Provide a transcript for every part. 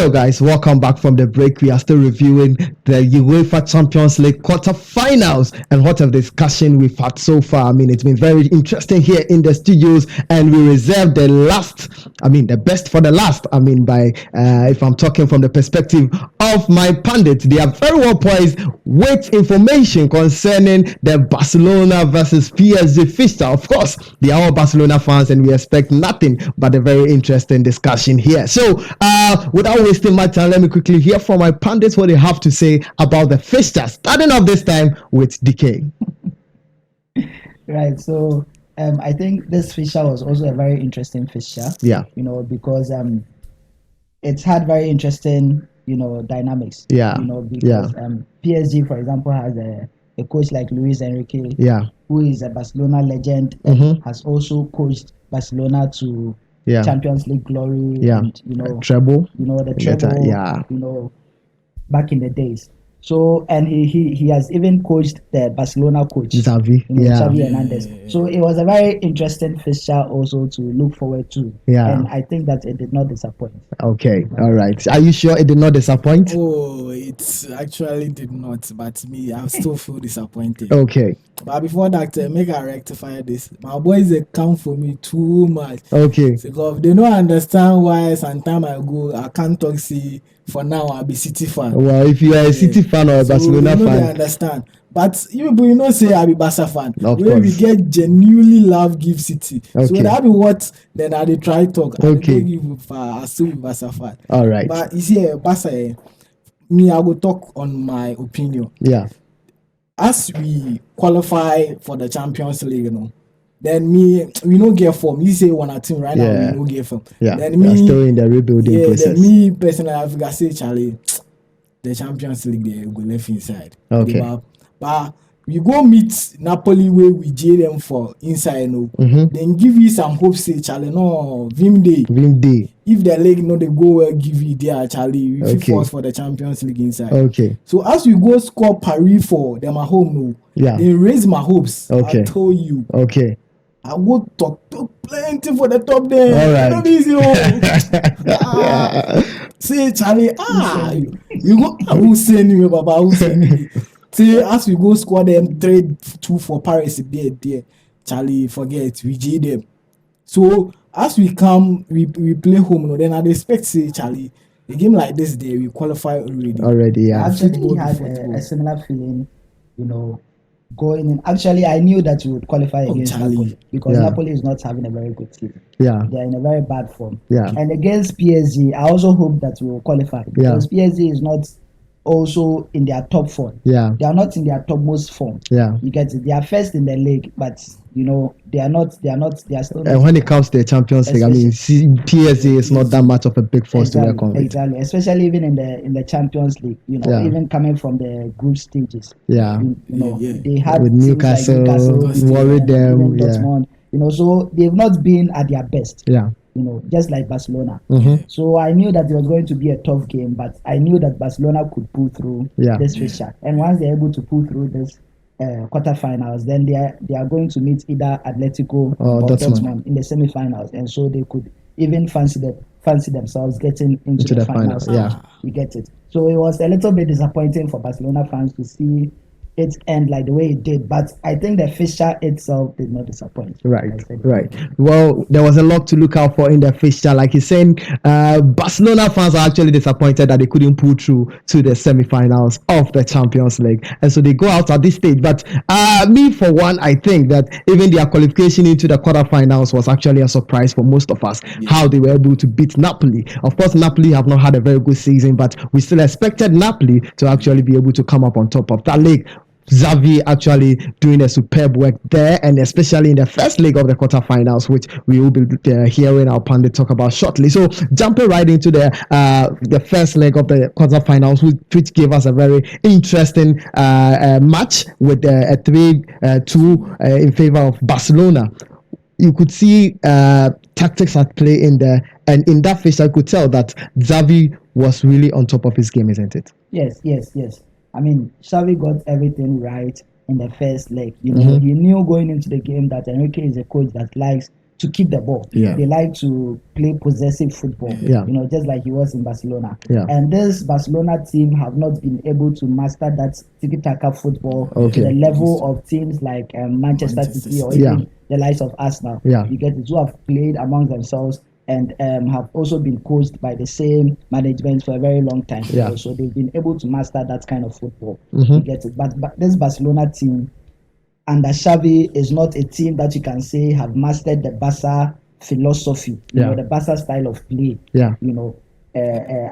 Hello guys, welcome back from the break. We are still reviewing the UEFA Champions League quarter-finals, and what a discussion we've had so far. I mean, it's been very interesting here in the studios, and we reserve the best for the last. I mean, if I'm talking from the perspective of my pundits, they are very well poised with information concerning the Barcelona versus PSG fixture. Of course, they are all Barcelona fans, and we expect nothing but a very interesting discussion here. So, without wasting my time, let me quickly hear from my pundits what they have to say about the fixture. Starting off this time with DK. Right. So, I think this fixture was also a very interesting fixture. Yeah. Because it's had very interesting, dynamics. Yeah. Because PSG, for example, has a coach like Luis Enrique. Yeah. Who is a Barcelona legend and has also coached Barcelona to Champions League glory. Yeah. And, treble. The treble. Yeah. Back in the days. So, and he has even coached the Barcelona coach, Xavi. Xavi Hernandez. So it was a very interesting fixture also to look forward to. Yeah. And I think that it did not disappoint. Okay. All right. Are you sure it did not disappoint? Oh, it actually did not. But me, I still feel disappointed. Okay. But before that, make I rectify this. My boys, they count for me too much. Okay. Because they don't understand why sometime I go, I can't talk, see, for now I'll be City fan. Well, if you are a City fan or a Barcelona fan. They understand. But you know say I'll be Barca fan. Of where course. we get genuinely love give City. Okay. So that be what then I dey try talk. Okay. I still be Barca fan. All right. But you see, Barca, me, I will talk on my opinion. Yeah. As we qualify for the Champions League, then we don't get form. You say one team right now, we don't get form. Yeah. Then me still in the rebuilding process. Then me personally, I say Charlie, the Champions League they go left inside. Okay. But we go meet Napoli where we jail them for inside, then give you some hope. Say Charlie, no, Vim Day. If the league they go well, give you there, Charlie. We force for the Champions League inside. Okay. So as we go score Paris for them at home, they raise my hopes. Okay. I told you. Okay. I will talk plenty for the top there. All right. Not easy, say Charlie, you go. I will send you, Baba. I will send you. Say as we go score them 3-2 for Paris there. Charlie, forget we G them. So as we come, we play home. Then I expect say Charlie, a game like this day we qualify already. Already, yeah. Actually, he had a similar feeling, going in. Actually, I knew that we would qualify against Napoli because Napoli is not having a very good season. Yeah. They are in a very bad form. Yeah. And against PSG, I also hope that we will qualify because PSG is not also in their top form. Yeah. They are not in their topmost form. Yeah. You get it. They are first in the league, but they are still. And when it comes to the Champions League, I mean, PSG is not that much of a big force to reckon with. Exactly, especially even in the Champions League, even coming from the group stages. Yeah. They had with Newcastle, worried them. Dortmund, so they've not been at their best. Yeah. Just like Barcelona. Mm-hmm. So I knew that it was going to be a tough game, but I knew that Barcelona could pull through this fixture. And once they're able to pull through this quarterfinals, then they are going to meet either Atletico or Dortmund in the semifinals, and so they could even fancy themselves getting into the finals. Yeah, you get it. So it was a little bit disappointing for Barcelona fans to see it end like the way it did, but I think the fixture itself did not disappoint. Right. Well, there was a lot to look out for in the fixture. Like he's saying, Barcelona fans are actually disappointed that they couldn't pull through to the semi-finals of the Champions League, and so they go out at this stage. But me, for one, I think that even their qualification into the quarterfinals was actually a surprise for most of us. How they were able to beat Napoli. Of course, Napoli have not had a very good season, but we still expected Napoli to actually be able to come up on top of that league. Xavi actually doing a superb work there, and especially in the first leg of the quarterfinals, which we will be hearing our pundit talk about shortly. So jumping right into the first leg of the quarterfinals, which gave us a very interesting match with a 3-2 in favor of Barcelona. You could see tactics at play in there, and in that fixture, I could tell that Xavi was really on top of his game, isn't it? Yes. I mean, Xavi got everything right in the first leg. He knew going into the game that Enrique is a coach that likes to keep the ball. Yeah. They like to play possessive football. Yeah. Just like he was in Barcelona. Yeah. And this Barcelona team have not been able to master that tiki-taka football to the level of teams like Manchester City or even the likes of Arsenal. Yeah. You get it, who have played among themselves and have also been coached by the same management for a very long time. Yeah. So they've been able to master that kind of football. Mm-hmm. You get it. But this Barcelona team under Xavi is not a team that you can say have mastered the Barca philosophy, the Barca style of play. Yeah.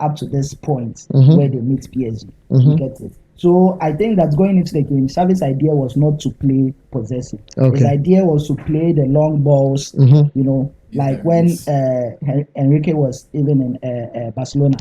Up to this point where they meet PSG. You get it. So I think that going into the game, Xavi's idea was not to play possessive. His idea was to play the long balls. Like when Enrique was even in Barcelona.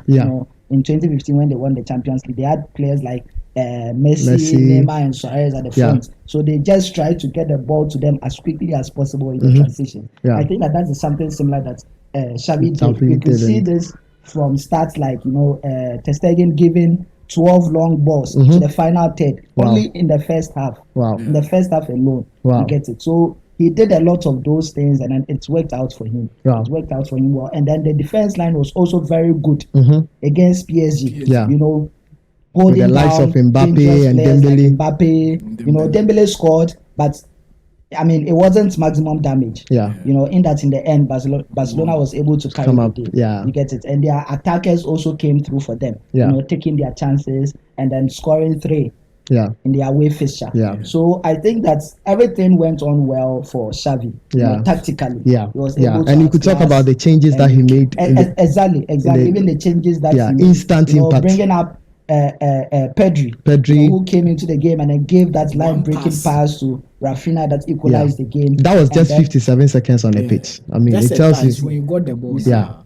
In 2015 when they won the Champions League, they had players like Messi, Neymar, and Suarez at the front. So they just tried to get the ball to them as quickly as possible in the transition. I think that is something similar that Xavi did. You can see this from stats like Ter Stegen giving 12 long balls to the final third only in the first half. In the first half alone, you get it. So he did a lot of those things, and then it worked out for him. It worked out for him well. And then the defense line was also very good against PSG. Holding with the likes down of Mbappe and Dembele. Like Dembele scored, but I mean, it wasn't maximum damage. In the end, Barcelona was able to carry the day. You get it. And their attackers also came through for them. Taking their chances and then scoring 3 in their away fixture. So I think that everything went on well for Xavi. Tactically. He was able to and you could talk about the changes that he made. Exactly. Even the changes that he made. Instant impact. Bringing up Pedri, who came into the game and then gave that line-breaking pass to Rafinha that equalized the game. That was just 57 seconds on the pitch. I mean, it tells you when you got the ball.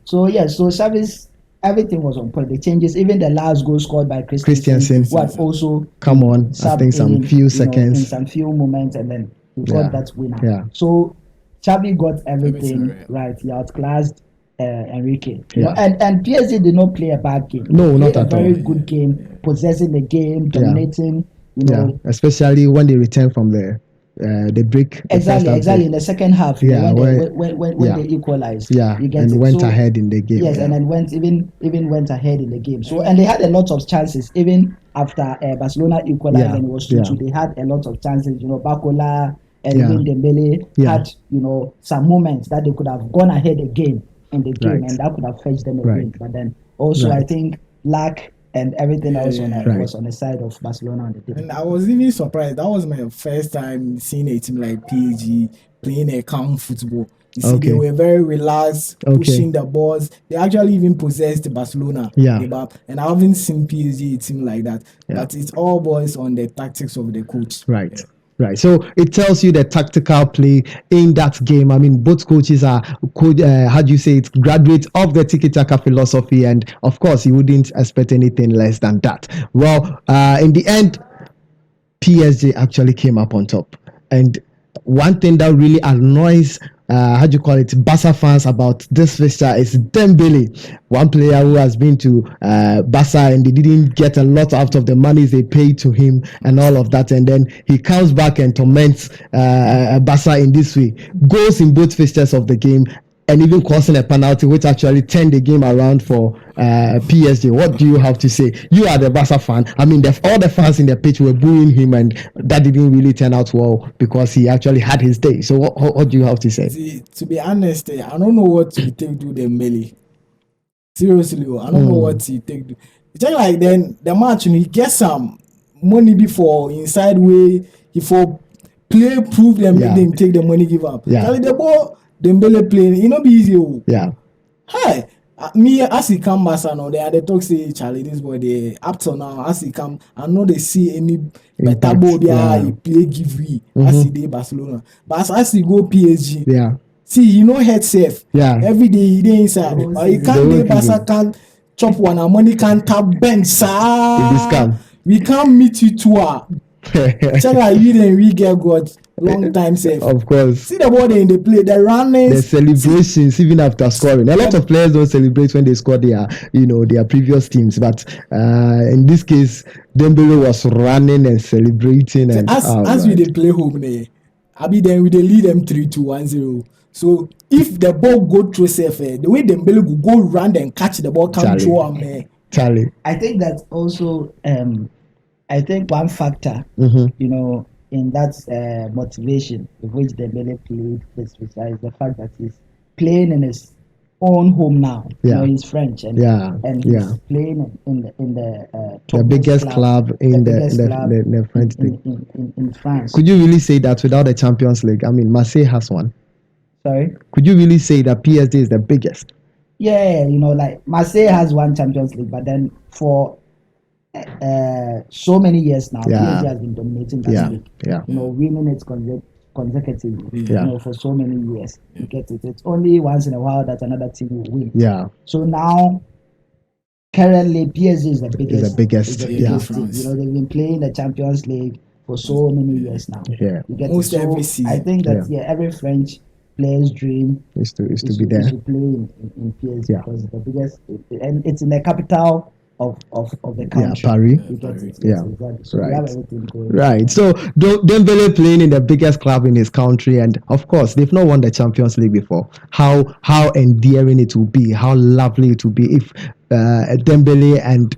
So Xavi's everything was on point. The changes, even the last goal scored by Christensen, who had also come on, I think some few seconds, in some few moments, and then he got that winner. So Xavi got everything right. He outclassed Enrique. And PSG did not play a bad game. No, not at all. A very good game, possessing the game, dominating. Especially when they returned from the break. Exactly. In the second half, when they equalized, and went ahead in the game. And then went ahead in the game. So and they had a lot of chances even after Barcelona equalized and it was 2-2. They had a lot of chances. Barcola and even Dembele had some moments that they could have gone ahead again in the game, and that could have fetched them a win. But then also I think luck and everything else was on the side of Barcelona on the day. And I was even surprised. That was my first time seeing a team like PSG playing a calm football. You see, they were very relaxed, pushing the balls. They actually even possessed Barcelona. And I haven't seen PSG a team like that. But it's all boys on the tactics of the coach. Right. So it tells you the tactical play in that game. I mean, both coaches are, graduates of the tiki-taka philosophy. And of course, you wouldn't expect anything less than that. Well, in the end, PSG actually came up on top. And one thing that really annoys Barca fans about this fixture is Dembele, one player who has been to Barca and they didn't get a lot out of the money they paid to him and all of that, and then he comes back and torments Barca in this way, goes in both fixtures of the game, and even causing a penalty which actually turned the game around for PSG. What do you have to say? You are the Barca fan. I mean, all the fans in the pitch were booing him, and that didn't really turn out well because he actually had his day. So what do you have to say? See, to be honest, I don't know what to take to Dembele. Seriously, I don't know what to take to. It's like then the match, he gets some money before inside way. He for play prove them, make them take the money, give up. The ball Dembele playing, be easy. Hey, me as he come Barca now, they talk say Charlie, this boy they up to now as he come, I know they see any better ball he play give we as he did Barcelona. But as he go PSG, see head safe. Every day he dey inside. He can't dey Barca can't chop one and money can't tap bench sir. We can't meet you two. Check out you then we get God long time safe. Of course. See the ball in the play, the running, the celebrations even after scoring. A lot of players don't celebrate when they score their previous teams, but in this case, Dembele was running and celebrating. And as we they play home there, Abi then we dey lead them 3-2-1-0. So if the ball go through safe, the way Dembele go round and catch the ball, come through him. Charlie. I think that also I think one factor, in that motivation with which Dembele played this fixture is the fact that he's playing in his own home now. He's French and he's playing in the biggest club in the French league in France. Could you really say that without the Champions League? I mean, Marseille has one. Sorry? Could you really say that PSG is the biggest? Yeah, like Marseille has one Champions League, but then for so many years now, PSG has been dominating that league. Winning it consecutively. For so many years. You get it. It's only once in a while that another team will win. Yeah. So now, currently, PSG is the biggest. It's the biggest. Team. They've been playing the Champions League for so many years now. Yeah. You get Most it. So every season. I think that every French player's dream is to be there. Is to play in PSG because it's the biggest, and it's in the capital of the country. Paris. Exactly. So we have everything going. Right. So Dembele playing in the biggest club in his country, and of course they've not won the Champions League before. How endearing it will be, how lovely it will be if Dembele and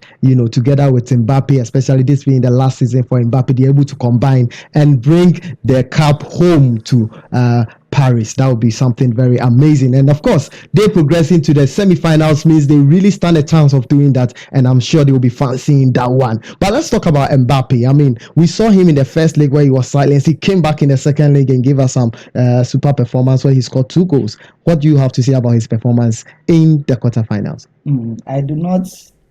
together with Mbappe, especially this being the last season for Mbappe, they're able to combine and bring their cup home to Paris. That would be something very amazing. And of course, they progressing to the semi-finals means they really stand a chance of doing that, and I'm sure they will be fancying that one. But let's talk about Mbappe. I mean, we saw him in the first leg where he was silenced. He came back in the second leg and gave us some super performance where he scored 2 goals. What do you have to say about his performance in the quarterfinals? I do not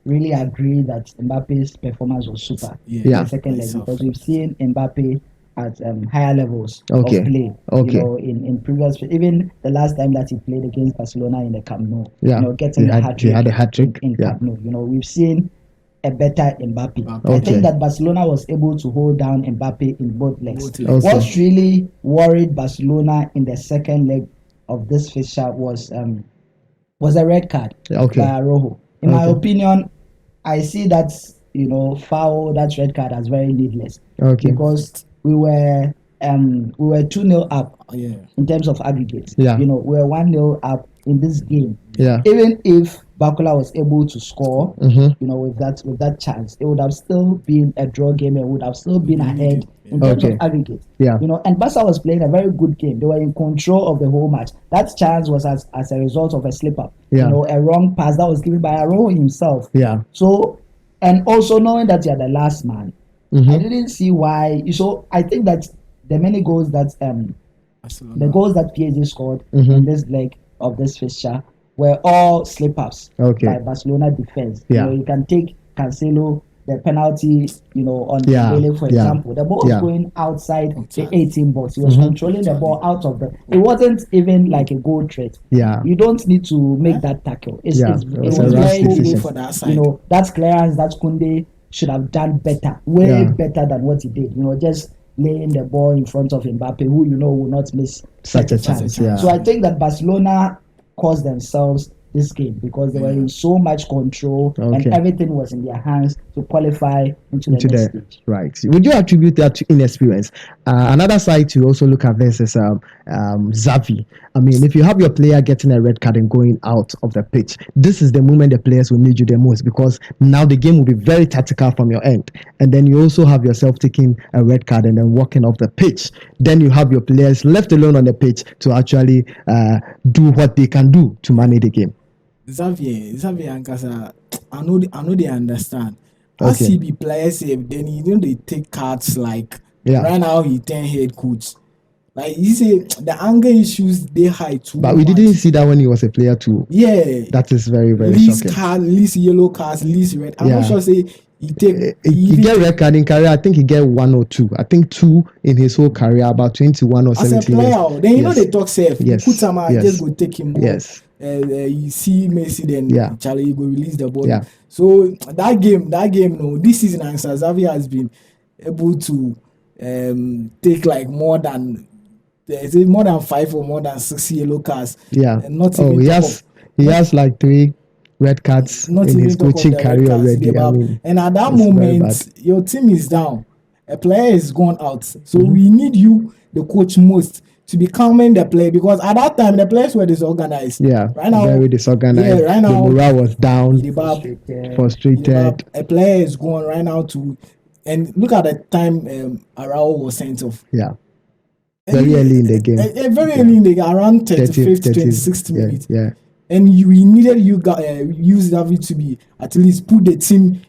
really agree that Mbappe's performance was super in the second leg, because we've seen Mbappe at higher levels of play. In previous, even the last time that he played against Barcelona in the Camp Nou, getting a hat trick. He had a hat trick in Camp Nou. We've seen a better Mbappe. I think that Barcelona was able to hold down Mbappe in both legs. What really worried Barcelona in the second leg of this fixture was a red card by Araujo. In my opinion, I see that foul, that red card as very needless. Because we were 2-0 up in terms of aggregate. We were 1-0 up in this game. Even if Barcola was able to score, with that chance, it would have still been a draw game and would have still been ahead in terms of aggregate. And Barca was playing a very good game. They were in control of the whole match. That chance was as a result of a slip up. A wrong pass that was given by Araujo himself. So, and also knowing that you're the last man, I didn't see why. So I think that the many goals that PSG scored in this leg of this fixture were all slip-ups by Barcelona defense. You can take Cancelo, the penalty, on Dembele, for example. The ball was going outside the 18 box. He was controlling the ball out of the. It wasn't even like a goal threat. You don't need to make that tackle. It was very easy for that side. That's clearance that Koundé should have done better, way better than what he did. Just laying the ball in front of Mbappe, who will not miss such a chance. So I think that Barcelona caused themselves this game because they were in so much control and everything was in their hands to qualify into the next stage. Right. Would you attribute that to inexperience? Another side to also look at this is xavi. I mean, if you have your player getting a red card and going out of the pitch, this is the moment the players will need you the most, because now the game will be very tactical from your end. And then you also have yourself taking a red card and then walking off the pitch. Then you have your players left alone on the pitch to actually do what they can do to manage the game. Xavi and Casa, I know they understand. As he be players safe, then they take cards like right now he turn head coach. Like you say, the anger issues they high too. But we didn't see that when he was a player too. That is very, very least shocking. Least yellow cards, least red. I'm not sure say he get red card in career. I think he get 1 or 2. I think 2 in his whole career, about 21 or 17 as a player, years. then they talk safe. You put some just go take him. You see Messi, then Charlie go release the ball. So that game, no, this season, Xavi has been able to take like more than 5 or more than 6 yellow cards. And not even he has like 3 red cards in his coaching career already. I mean, and at that moment, your team is down. A player is gone out. So we need you. the coach most to be calming the play, because at that time the players were disorganized. Yeah, right now very disorganized. right The now morale was down, Frustrated. frustrated. a player is going right now to, and look at the time Araujo was sent off. Yeah, very early in the game. Very early in the game, around 35th, 30, 26th minute. Yeah. And we needed use Xavi to be at least put the team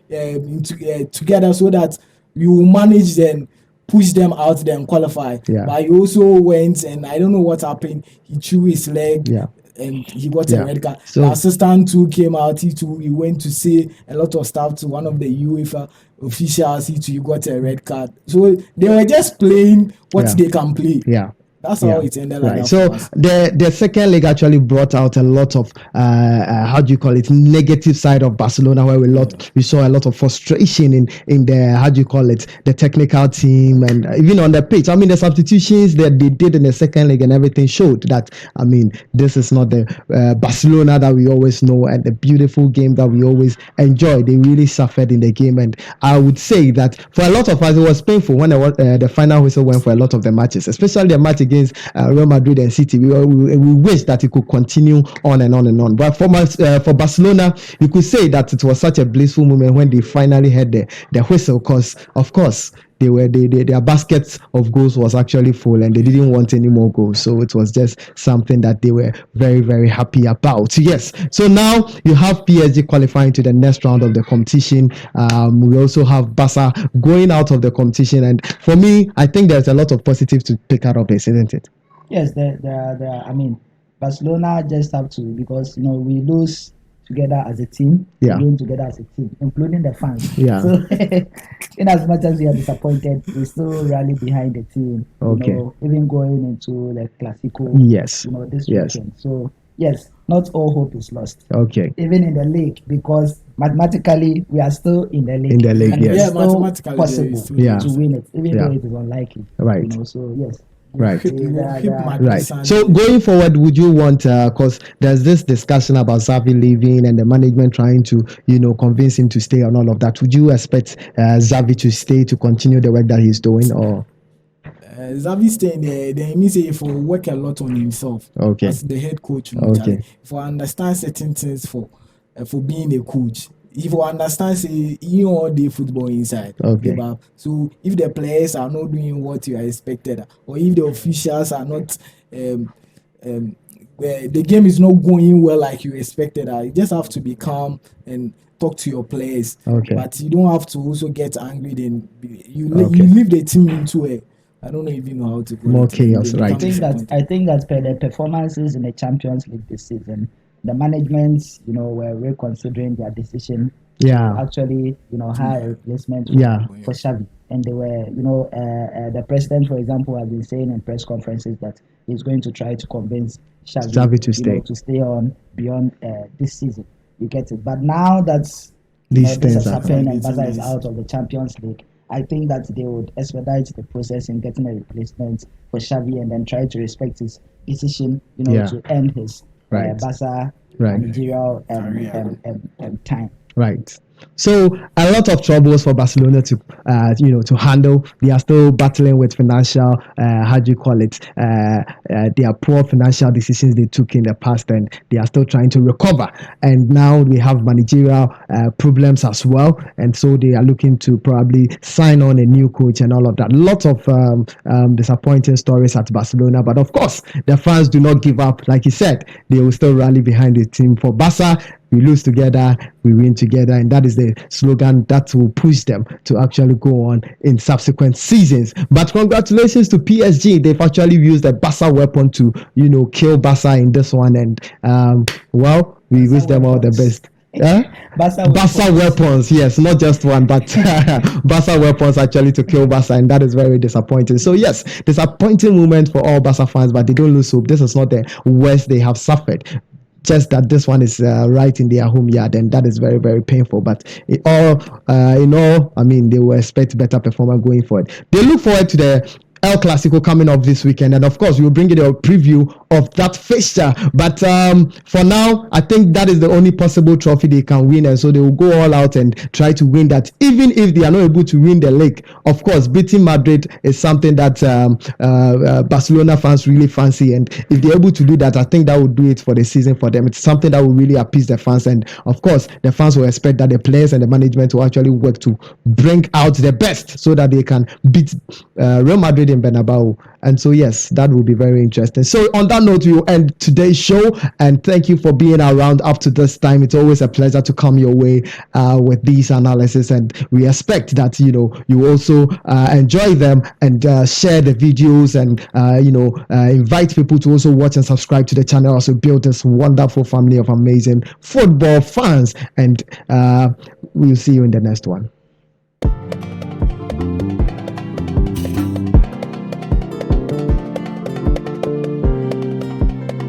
together so that we will manage them, push them out, then qualify. Yeah. But he also went, and I don't know what happened. He threw his leg. Yeah. And he got Yeah. a red card. So- the assistant too came out. He went to say a lot of stuff to one of the UEFA officials. He got a red card. So they were just playing what Yeah. they can play. Yeah. That's how it ended like Right. that. So for us. the second leg actually brought out a lot of how do you call it, negative side of Barcelona, where we saw a lot of frustration in the, how do you call it, the technical team, and even on the pitch. I mean, the substitutions that they did in the second leg and everything showed that, I mean, this is not the Barcelona that we always know and the beautiful game that we always enjoy. They really suffered in the game, and I would say that for a lot of us it was painful when the final whistle went for a lot of the matches, especially the match against Real Madrid and City. We wish that it could continue on and on and on. But for Barcelona, you could say that it was such a blissful moment when they finally had the whistle, because of course their baskets of goals was actually full and they didn't want any more goals. So it was just something that they were very, very happy about. Yes. So now you have PSG qualifying to the next round of the competition. We also have Barca going out of the competition. And for me, I think there's a lot of positive to pick out of this, isn't it? Yes, there are. I mean, Barcelona just have to, because we lose together as a team, Yeah. win together as a team, including the fans. Yeah. So, in as much as we are disappointed, we still rally behind the team. Okay. Even going into the Clasico. Yes. This Yes. weekend. So yes, not all hope is lost. Okay. Even in the league, because mathematically we are still in the league. In the league, and yes. it's Yeah, still mathematically, possible Yeah. to win it, even Yeah. though it is unlikely. Right. So yes. Right. Yeah. Right. So going forward, would you want, because there's this discussion about Xavi leaving and the management trying to, convince him to stay and all of that. Would you expect Xavi to stay to continue the work that he's doing, or? Xavi staying there, then he means he for work a lot on himself. Okay. As the head coach. Okay. For understand certain things for being a coach. If you understand, say you all the football inside. Okay. So if the players are not doing what you are expected, or if the officials are not, the game is not going well like you expected, you just have to be calm and talk to your players. Okay. But you don't have to also get angry. Then you leave the team into a, I don't know if you know how to put more it. chaos, right? I think that per the performances in the Champions League this season, the management, were reconsidering their decision. Yeah. Actually, hire a replacement for Xavi. And they were, the president, for example, has been saying in press conferences that he's going to try to convince Xavi to stay on beyond this season. You get it. But now that These this things has are happened and Barca is out of the Champions League, I think that they would expedite the process in getting a replacement for Xavi and then try to respect his decision, to end his Barca managerial time. Right. So a lot of troubles for Barcelona to handle. They are still battling with financial, their poor financial decisions they took in the past, and they are still trying to recover. And now we have managerial problems as well, and so they are looking to probably sign on a new coach and all of that. Lots of disappointing stories at Barcelona, but of course the fans do not give up. Like he said, they will still rally behind the team. For Barca, we lose together, we win together, and that is the slogan that will push them to actually go on in subsequent seasons. But congratulations to PSG. They've actually used the Barca weapon to, kill Barca in this one, and we wish them all the best. Barca weapons, yes, not just one, but Barca weapons actually to kill Barca, and that is very disappointing. So yes, disappointing moment for all Barca fans, but they don't lose hope. This is not the worst they have suffered. Just that this one is right in their home yard, and that is very, very painful. But in all, I mean, they will expect better performance going forward. They look forward to the El Clasico coming up this weekend, and of course we'll bring you a preview of that fixture. But for now, I think that is the only possible trophy they can win, and so they will go all out and try to win that. Even if they are not able to win the league, of course, beating Madrid is something that Barcelona fans really fancy, and if they're able to do that, I think that would do it for the season for them. It's something that will really appease the fans, and of course, the fans will expect that the players and the management will actually work to bring out the best so that they can beat Real Madrid in Bernabeu. And so yes, that will be very interesting. So on that note, we will end today's show, and thank you for being around up to this time. It's always a pleasure to come your way with these analysis, and we expect that you also enjoy them and share the videos, and invite people to also watch and subscribe to the channel, also build this wonderful family of amazing football fans, and we'll see you in the next one.